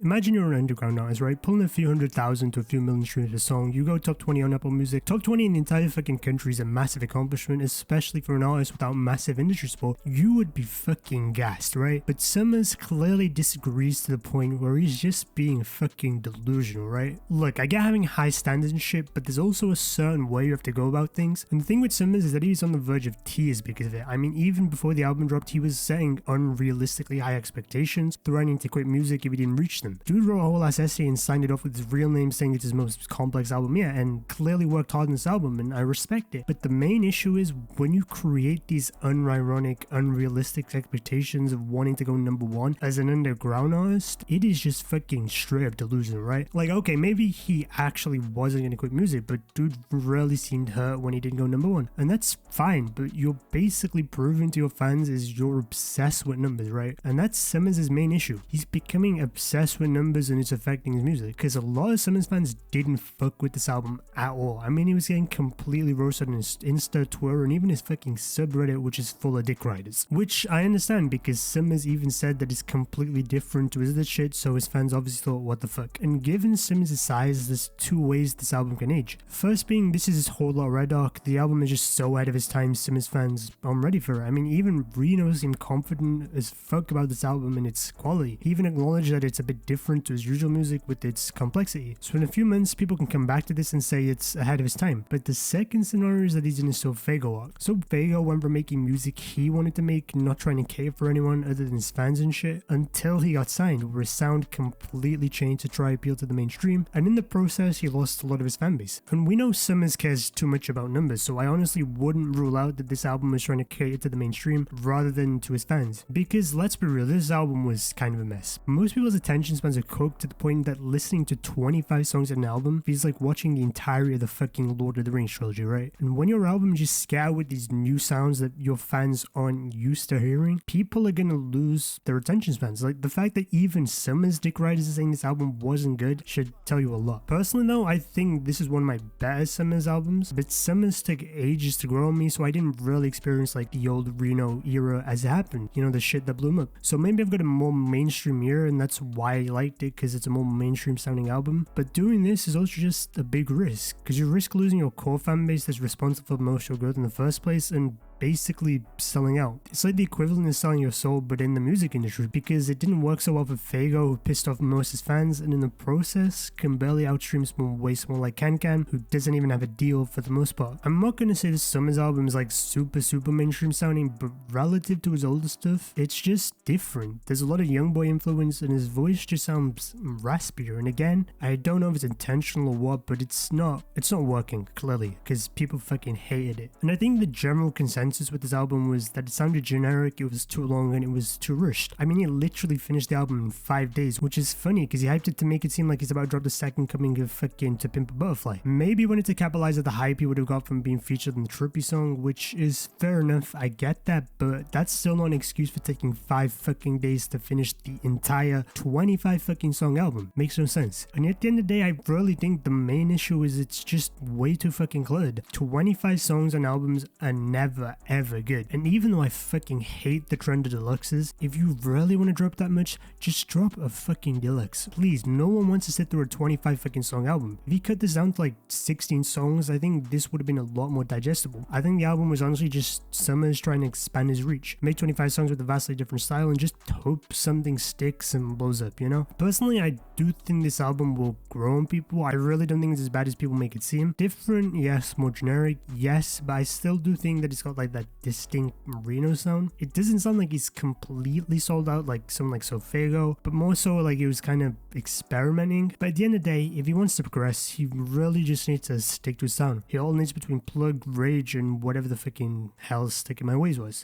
Imagine you're an underground artist, right? Pulling a few 100,000 to a few million streams a song. You go top 20 on Apple Music. Top 20 in the entire fucking country is a massive accomplishment, especially for an artist without massive industry support. You would be fucking gassed, right? But Summrs clearly disagrees to the point where he's just being fucking delusional, right? Look, I get having high standards and shit, but there's also a certain way you have to go about things. And the thing with Summrs is that he's on the verge of tears because of it. I mean, even before the album dropped, he was setting unrealistically high expectations, threatening to quit music if he didn't reach them. Dude wrote a whole ass essay and signed it off with his real name, saying it's his most complex album yet, and clearly worked hard on this album, and I respect it. But the main issue is when you create these unironic, unrealistic expectations of wanting to go #1 as an underground artist, it is just fucking straight up delusion, right? Like, okay, maybe he actually wasn't gonna quit music, but dude really seemed hurt when he didn't go #1, and that's fine. But you're basically proving to your fans is you're obsessed with numbers, right? And that's Summrs' main issue. He's becoming obsessed with numbers and it's affecting his music, because a lot of Summrs fans didn't fuck with this album at all. I mean, he was getting completely roasted on his Insta, Twitter, and even his fucking subreddit, which is full of dick riders. Which I understand, because Summrs even said that it's completely different to his other shit, so his fans obviously thought, what the fuck? And given Summrs' size, there's two ways this album can age. First being, this is his whole lot red arc. The album is just so ahead of his time, Summrs fans aren't ready for it. I mean, even Rino seemed confident as fuck about this album and its quality. He even acknowledged that it's a bit different to his usual music with its complexity. So in a few months, people can come back to this and say it's ahead of his time. But the second scenario is that he's in his Fago arc. So Fago went from making music he wanted to make, not trying to cater for anyone other than his fans and shit, until he got signed, where his sound completely changed to try appeal to the mainstream, and in the process he lost a lot of his fan base. And we know Summrs cares too much about numbers, so I honestly wouldn't rule out that this album was trying to cater to the mainstream rather than to his fans. Because let's be real, this album was kind of a mess. Most people's attention spans are cooked to the point that listening to 25 songs in an album feels like watching the entirety of the fucking Lord of the Rings trilogy, right? And when your album is just scattered with these new sounds that your fans aren't used to hearing, people are gonna lose their attention spans. Like, the fact that even Summrs dick riders are saying this album wasn't good should tell you a lot. Personally though, I think this is one of my better Summrs albums, but Summrs took ages to grow on me, so I didn't really experience like the old Rino era as it happened, you know, the shit that blew him up. So maybe I've got a more mainstream ear and that's why I liked it, because it's a more mainstream sounding album. But doing this is also just a big risk, because you risk losing your core fan base that's responsible for most of your growth in the first place and basically selling out. It's like the equivalent of selling your soul, but in the music industry, because it didn't work so well for Fago, who pissed off most of his fans, and in the process can barely outstream someone way small like Kankan, who doesn't even have a deal for the most part. I'm not gonna say this Summrs album is like super mainstream sounding, but relative to his older stuff, it's just different. There's a lot of young boy influence and his voice just sounds raspier, and again, I don't know if it's intentional or what, but it's not working, clearly, because people fucking hated it. And I think the general consensus with this album was that it sounded generic, it was too long, and it was too rushed. I mean, he literally finished the album in 5 days, which is funny because he hyped it to make it seem like he's about to drop the second coming of fucking To Pimp a Butterfly. Maybe he wanted to capitalize on the hype he would have got from being featured in the Trippie song, which is fair enough, I get that, but that's still not an excuse for taking 5 fucking days to finish the entire 25 fucking song album. Makes no sense. And at the end of the day, I really think the main issue is it's just way too fucking cluttered. 25 songs on albums are never ever good. And even though I fucking hate the trend of deluxes, if you really want to drop that much, just drop a fucking deluxe. Please, no one wants to sit through a 25 fucking song album. If he cut this down to like 16 songs, I think this would have been a lot more digestible. I think the album was honestly just Summrs trying to expand his reach. Make 25 songs with a vastly different style and just hope something sticks and blows up, you know? Personally, I do think this album will grow on people. I really don't think it's as bad as people make it seem. Different, yes. More generic, yes. But I still do think that it's got like that distinct Rino sound. It doesn't sound like he's completely sold out like someone like Fago, but more so like he was kind of experimenting. But at the end of the day, if he wants to progress, he really just needs to stick to his sound. He all needs between Plug, Rage, and whatever the fucking hell Stick in My Ways was.